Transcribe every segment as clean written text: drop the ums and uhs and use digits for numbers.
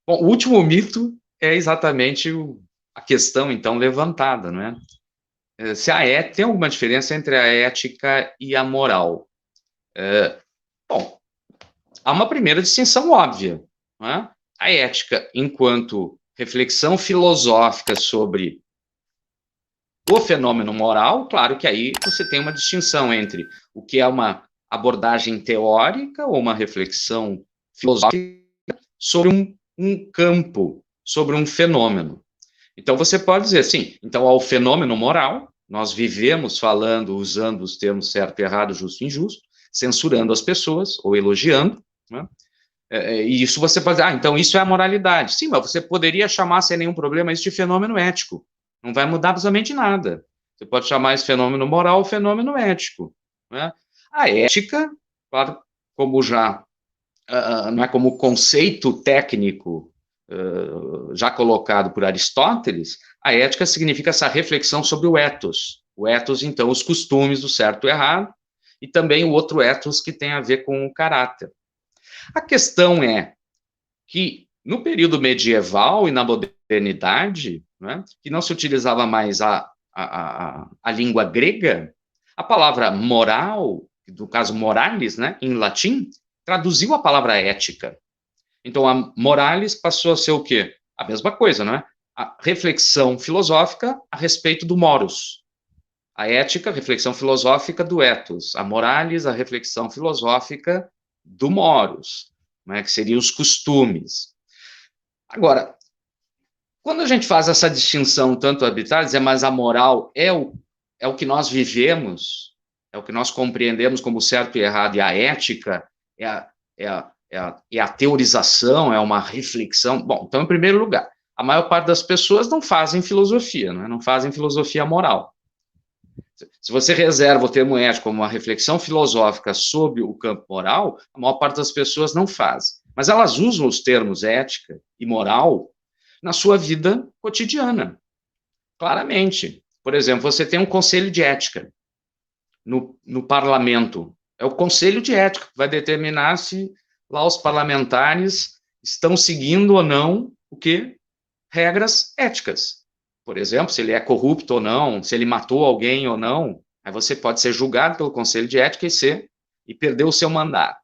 Bom, o último mito é exatamente a questão, então, levantada, não é? Se a é tem alguma diferença entre a ética e a moral? Bom, há uma primeira distinção óbvia, não é? A ética, enquanto reflexão filosófica sobre o fenômeno moral, claro que aí você tem uma distinção entre o que é uma abordagem teórica ou uma reflexão filosófica sobre um campo, sobre um fenômeno. Então você pode dizer, sim, então ao fenômeno moral, nós vivemos falando, usando os termos certo, errado, justo e injusto, censurando as pessoas ou elogiando, né? E isso você pode dizer, então isso é a moralidade. Sim, mas você poderia chamar sem nenhum problema isso de fenômeno ético. Não vai mudar absolutamente nada. Você pode chamar esse fenômeno moral ou fenômeno ético, né? A ética, claro, como já não é como conceito técnico já colocado por Aristóteles, a ética significa essa reflexão sobre o ethos. O ethos, então, os costumes do certo e errado, e também o outro ethos que tem a ver com o caráter. A questão é que no período medieval e na modernidade, né, que não se utilizava mais a língua grega, a palavra moral, no caso moralis, né, em latim, traduziu a palavra ética. Então, a moralis passou a ser o quê? A mesma coisa, não é? A reflexão filosófica a respeito do moros. A ética, a reflexão filosófica do ethos. A moralis, a reflexão filosófica do moros, né, que seriam os costumes. Agora, quando a gente faz essa distinção tanto arbitrária, dizer, mas a moral é o que nós vivemos, é o que nós compreendemos como certo e errado, e a ética é a teorização, é uma reflexão. Bom, então, em primeiro lugar, a maior parte das pessoas não fazem filosofia, não fazem filosofia moral. Se você reserva o termo ético como uma reflexão filosófica sobre o campo moral, a maior parte das pessoas não faz. Mas elas usam os termos ética e moral na sua vida cotidiana, claramente. Por exemplo, você tem um conselho de ética no parlamento. É o conselho de ética que vai determinar se lá os parlamentares estão seguindo ou não o que? Regras éticas. Por exemplo, se ele é corrupto ou não, se ele matou alguém ou não, aí você pode ser julgado pelo Conselho de Ética e perder o seu mandato.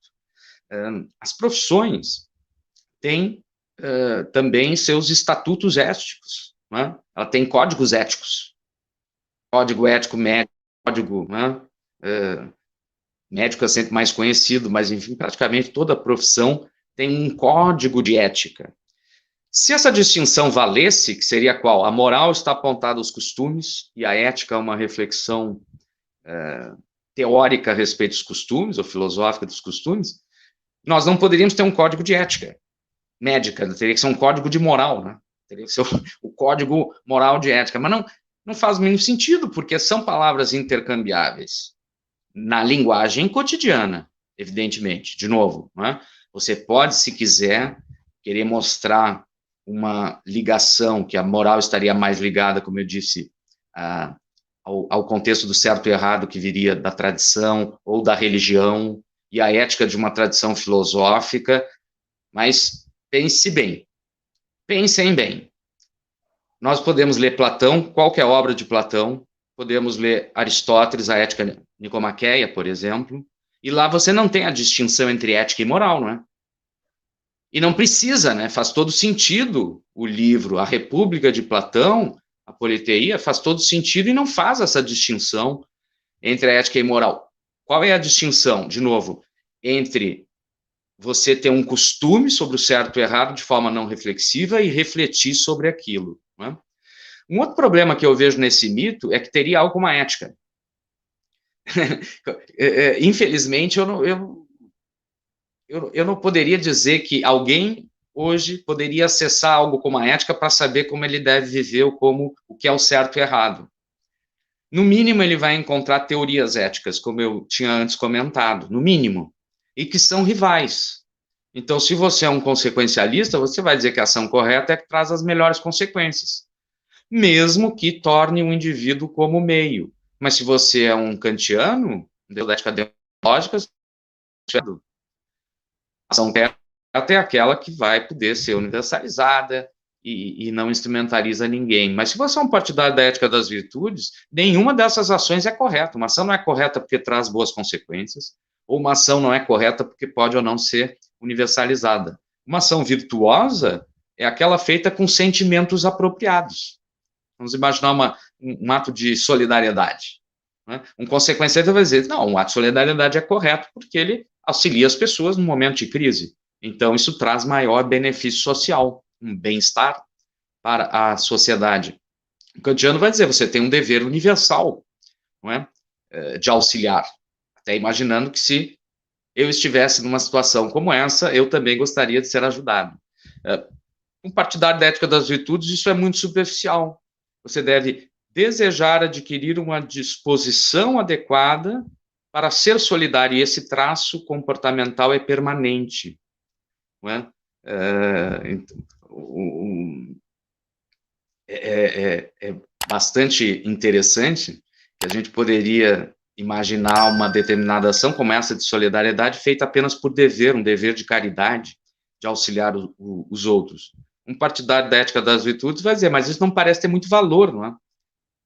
As profissões têm também seus estatutos éticos, né? Ela tem códigos éticos, código ético médico, código, né? Médico é sempre mais conhecido, mas enfim, praticamente toda profissão tem um código de ética. Se essa distinção valesse, que seria qual? A moral está apontada aos costumes e a ética é uma reflexão teórica a respeito dos costumes, ou filosófica dos costumes, nós não poderíamos ter um código de ética médica, teria que ser um código de moral, né? Teria que ser o código moral de ética, mas não faz o mínimo sentido, porque são palavras intercambiáveis na linguagem cotidiana, evidentemente, de novo, né? Você pode, se quiser, querer mostrar uma ligação, que a moral estaria mais ligada, como eu disse, ao contexto do certo e errado que viria da tradição ou da religião, e a ética de uma tradição filosófica, mas pense bem, pensem bem. Nós podemos ler Platão, qualquer obra de Platão, podemos ler Aristóteles, a Ética Nicomaqueia, por exemplo, e lá você não tem a distinção entre ética e moral, não é? E não precisa, né? Faz todo sentido o livro A República de Platão, a Politeia, faz todo sentido e não faz essa distinção entre a ética e a moral. Qual é a distinção, de novo, entre você ter um costume sobre o certo e o errado de forma não reflexiva e refletir sobre aquilo, né? Um outro problema que eu vejo nesse mito é que teria algo como a ética. Infelizmente, eu não poderia dizer que alguém hoje poderia acessar algo como a ética para saber como ele deve viver ou como o que é o certo e errado. No mínimo, ele vai encontrar teorias éticas, como eu tinha antes comentado, no mínimo, e que são rivais. Então, se você é um consequencialista, você vai dizer que a ação correta é que traz as melhores consequências, mesmo que torne um indivíduo como meio. Mas se você é um kantiano, da ética deontológica, a ação correta é aquela que vai poder ser universalizada e não instrumentaliza ninguém. Mas se você é um partidário da ética das virtudes, nenhuma dessas ações é correta. Uma ação não é correta porque traz boas consequências, ou uma ação não é correta porque pode ou não ser universalizada. Uma ação virtuosa é aquela feita com sentimentos apropriados. Vamos imaginar um ato de solidariedade. Né? Um consequencialista vai dizer, não, um ato de solidariedade é correto porque ele auxilia as pessoas no momento de crise. Então, isso traz maior benefício social, um bem-estar para a sociedade. O kantiano vai dizer, você tem um dever universal, não é? De auxiliar. Até imaginando que se eu estivesse numa situação como essa, eu também gostaria de ser ajudado. Um partidário da ética das virtudes, isso é muito superficial. Você deve desejar adquirir uma disposição adequada para ser solidário, e esse traço comportamental é permanente. Não é? É bastante interessante que a gente poderia imaginar uma determinada ação como essa de solidariedade feita apenas por dever, um dever de caridade, de auxiliar os outros. Um partidário da ética das virtudes vai dizer, mas isso não parece ter muito valor, não é?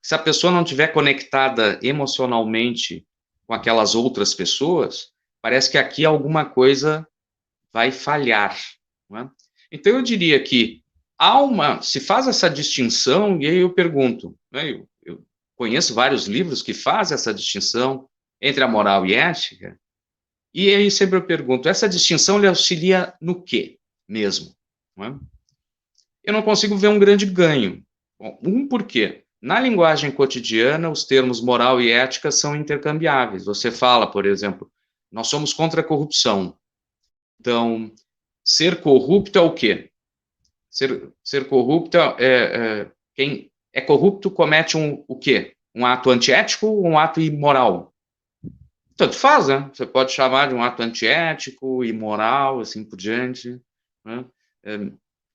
Se a pessoa não estiver conectada emocionalmente com aquelas outras pessoas, parece que aqui alguma coisa vai falhar, não é? Então eu diria que se faz essa distinção, e aí eu pergunto, né, eu conheço vários livros que fazem essa distinção entre a moral e a ética, e aí sempre eu pergunto, essa distinção lhe auxilia no quê mesmo? Não é? Eu não consigo ver um grande ganho. Bom, por quê? Na linguagem cotidiana, os termos moral e ética são intercambiáveis. Você fala, por exemplo, nós somos contra a corrupção. Então, ser corrupto é o quê? Ser corrupto quem é corrupto comete o quê? Um ato antiético ou um ato imoral? Tanto faz, né? Você pode chamar de um ato antiético, imoral, assim por diante, né?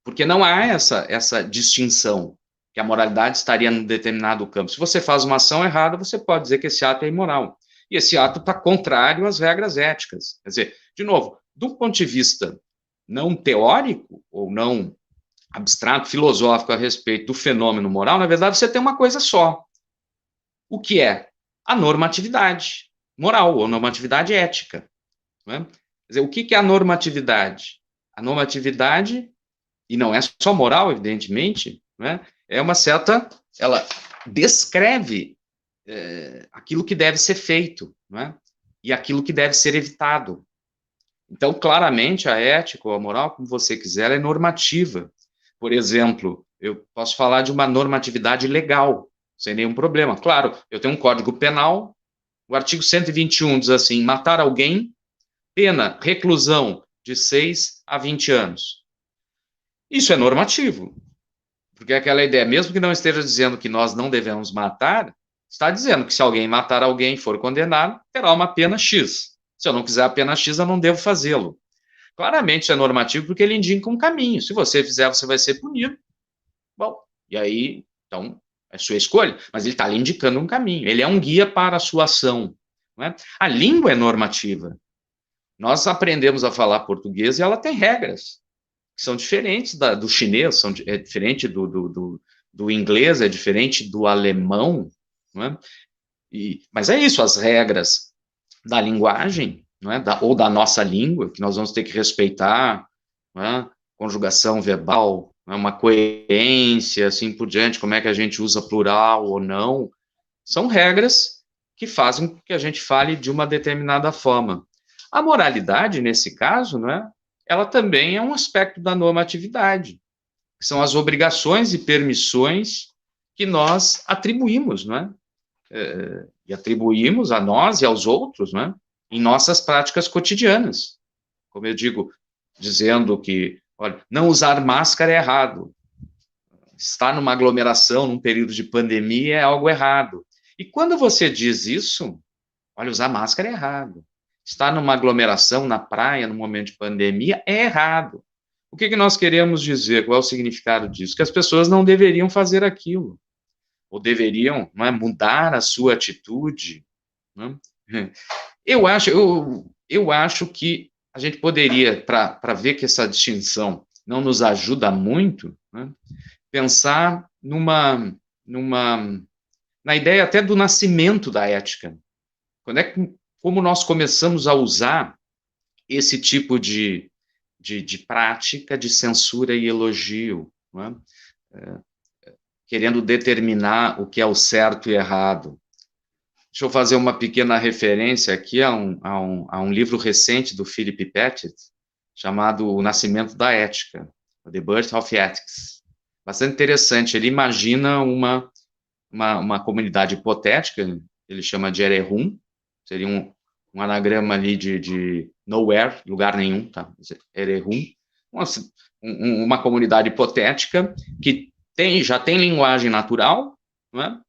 Porque não há essa distinção, que a moralidade estaria num determinado campo. Se você faz uma ação errada, você pode dizer que esse ato é imoral. E esse ato está contrário às regras éticas. Quer dizer, de novo, do ponto de vista não teórico, ou não abstrato, filosófico a respeito do fenômeno moral, na verdade você tem uma coisa só. O que é? A normatividade moral, ou normatividade ética. Não é? Quer dizer, o que é a normatividade? A normatividade, e não é só moral, evidentemente, não é? É uma certa... Ela descreve aquilo que deve ser feito, não é? E aquilo que deve ser evitado. Então, claramente, a ética ou a moral, como você quiser, é normativa. Por exemplo, eu posso falar de uma normatividade legal, sem nenhum problema. Claro, eu tenho um Código Penal, o artigo 121 diz assim, matar alguém, pena, reclusão de 6 a 20 anos. Isso é normativo, porque é aquela ideia, mesmo que não esteja dizendo que nós não devemos matar, está dizendo que se alguém matar alguém e for condenado, terá uma pena X. Se eu não quiser a pena X, eu não devo fazê-lo. Claramente isso é normativo porque ele indica um caminho. Se você fizer, você vai ser punido. Bom, e aí, então, é sua escolha. Mas ele está ali indicando um caminho. Ele é um guia para a sua ação. Não é? A língua é normativa. Nós aprendemos a falar português e ela tem regras que são diferentes do chinês, é diferente do inglês, é diferente do alemão. Não é? Mas é isso, as regras da linguagem, não é? Ou da nossa língua, que nós vamos ter que respeitar, não é? Conjugação verbal, não é? Uma coerência, assim por diante, como é que a gente usa plural ou não, são regras que fazem com que a gente fale de uma determinada forma. A moralidade, nesse caso, não é? Ela também é um aspecto da normatividade, que são as obrigações e permissões que nós atribuímos, não é? E atribuímos a nós e aos outros, né, em nossas práticas cotidianas. Como eu digo, dizendo que, olha, não usar máscara é errado. Estar numa aglomeração, num período de pandemia, é algo errado. E quando você diz isso, olha, usar máscara é errado. Estar numa aglomeração, na praia, no momento de pandemia, é errado. O que nós queremos dizer? Qual é o significado disso? Que as pessoas não deveriam fazer aquilo. Ou deveriam, não é, mudar a sua atitude. Não é? Eu acho que a gente poderia, para ver que essa distinção não nos ajuda muito, né, pensar numa, na ideia até do nascimento da ética. Quando é que, como nós começamos a usar esse tipo de prática de censura e elogio, né, querendo determinar o que é o certo e errado. Deixa eu fazer uma pequena referência aqui a um livro recente do Philip Pettit, chamado O Nascimento da Ética, The Birth of Ethics. Bastante interessante. Ele imagina uma comunidade hipotética, ele chama de Erehum, seria um anagrama ali de nowhere, lugar nenhum, tá? Erehum. Uma comunidade hipotética que já tem linguagem natural, não é?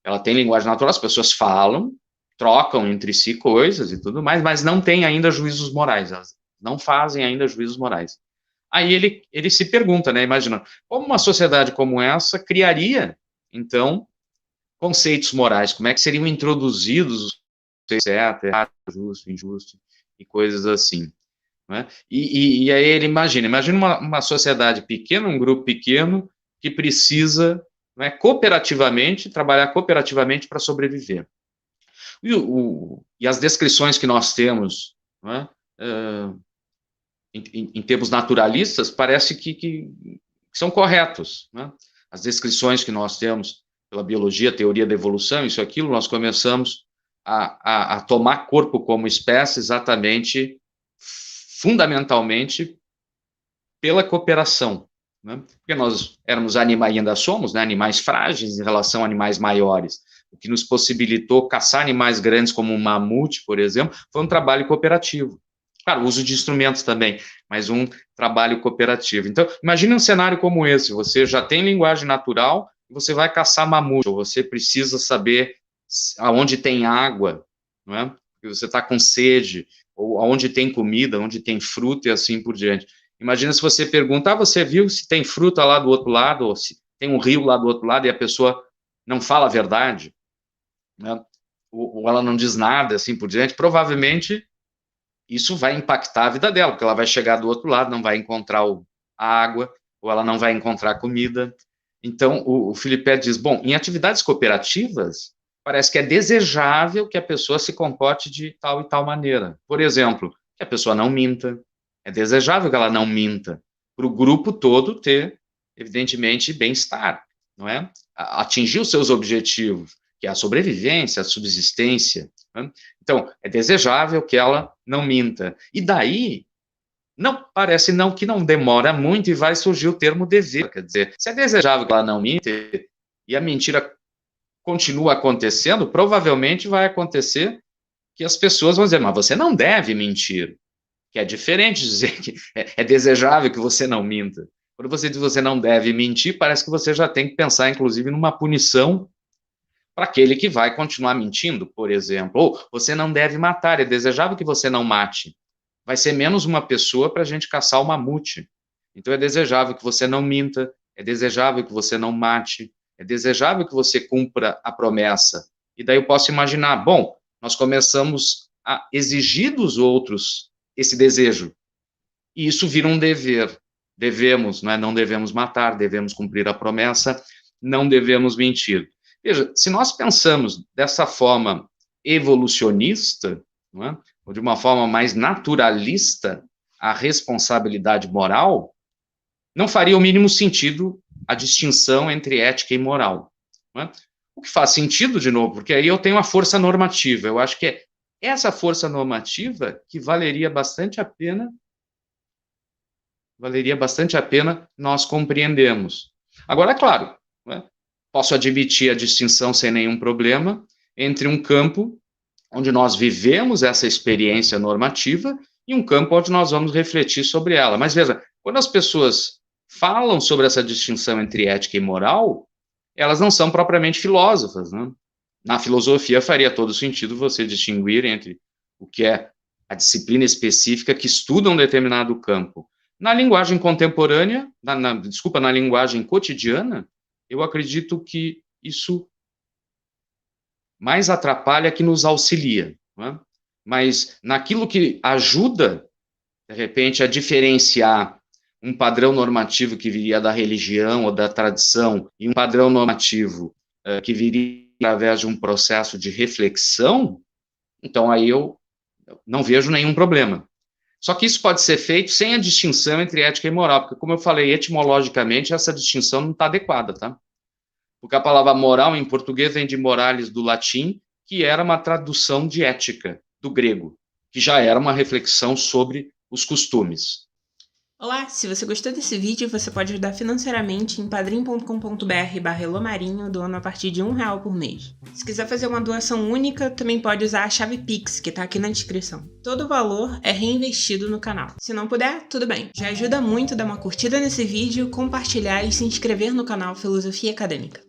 Ela tem linguagem natural, as pessoas falam, trocam entre si coisas e tudo mais, mas não tem ainda juízos morais, elas não fazem ainda juízos morais. Aí ele se pergunta, né, imagina, como uma sociedade como essa criaria, então, conceitos morais, como é que seriam introduzidos, certo, errado, justo, injusto, e coisas assim. Né? E aí ele imagina uma sociedade pequena, um grupo pequeno, que precisa, né, cooperativamente, trabalhar cooperativamente para sobreviver. E as descrições que nós temos, né, em termos naturalistas, parece que são corretos. Né? As descrições que nós temos pela biologia, teoria da evolução, isso, aquilo, nós começamos a tomar corpo como espécie exatamente, fundamentalmente, pela cooperação. Né? Porque nós éramos animais, ainda somos, né, animais frágeis em relação a animais maiores. O que nos possibilitou caçar animais grandes como um mamute, por exemplo, foi um trabalho cooperativo. Claro, uso de instrumentos também, mas um trabalho cooperativo. Então, imagine um cenário como esse, você já tem linguagem natural, você vai caçar mamute, ou você precisa saber aonde tem água, não é? Porque você está com sede, ou aonde tem comida, onde tem fruta e assim por diante. Imagina se você perguntar, você viu se tem fruta lá do outro lado, ou se tem um rio lá do outro lado, e a pessoa não fala a verdade, né? Ou ela não diz nada, assim por diante, provavelmente isso vai impactar a vida dela, porque ela vai chegar do outro lado, não vai encontrar a água, ou ela não vai encontrar comida. Então, o Felipe diz, bom, em atividades cooperativas, parece que é desejável que a pessoa se comporte de tal e tal maneira. Por exemplo, que a pessoa não minta. É desejável que ela não minta, para o grupo todo ter, evidentemente, bem-estar, não é? Atingir os seus objetivos, que é a sobrevivência, a subsistência. Né? Então, é desejável que ela não minta. E daí, não parece não que não demora muito e vai surgir o termo dever. Quer dizer, se é desejável que ela não minta e a mentira continua acontecendo, provavelmente vai acontecer que as pessoas vão dizer, mas você não deve mentir. Que é diferente de dizer que é desejável que você não minta. Quando você diz que você não deve mentir, parece que você já tem que pensar, inclusive, numa punição para aquele que vai continuar mentindo, por exemplo. Ou você não deve matar, é desejável que você não mate. Vai ser menos uma pessoa para a gente caçar o mamute. Então é desejável que você não minta, é desejável que você não mate, é desejável que você cumpra a promessa. E daí eu posso imaginar, bom, nós começamos a exigir dos outros esse desejo. E isso vira um dever. Devemos, não devemos matar, devemos cumprir a promessa, não devemos mentir. Veja, se nós pensamos dessa forma evolucionista, ou de uma forma mais naturalista, a responsabilidade moral, não faria o mínimo sentido a distinção entre ética e moral. O que faz sentido, de novo, porque aí eu tenho a força normativa. Eu acho que é essa força normativa que valeria bastante a pena nós compreendermos. Agora, é claro, posso admitir a distinção sem nenhum problema entre um campo onde nós vivemos essa experiência normativa e um campo onde nós vamos refletir sobre ela. Mas veja, quando as pessoas falam sobre essa distinção entre ética e moral, elas não são propriamente filósofas. Né? Na filosofia faria todo sentido você distinguir entre o que é a disciplina específica que estuda um determinado campo. Na linguagem contemporânea, na linguagem cotidiana, eu acredito que isso mais atrapalha que nos auxilia. Não é? Mas naquilo que ajuda de repente, a diferenciar um padrão normativo que viria da religião ou da tradição e um padrão normativo que viria através de um processo de reflexão, então aí eu não vejo nenhum problema. Só que isso pode ser feito sem a distinção entre ética e moral, porque, como eu falei, etimologicamente, essa distinção não está adequada, tá? Porque a palavra moral, em português, vem de morales do latim, que era uma tradução de ética, do grego, que já era uma reflexão sobre os costumes. Olá, se você gostou desse vídeo, você pode ajudar financeiramente em padrim.com.br/elomarinho, doando a partir de R$1 por mês. Se quiser fazer uma doação única, também pode usar a chave Pix, que tá aqui na descrição. Todo o valor é reinvestido no canal. Se não puder, tudo bem. Já ajuda muito dar uma curtida nesse vídeo, compartilhar e se inscrever no canal Filosofia Acadêmica.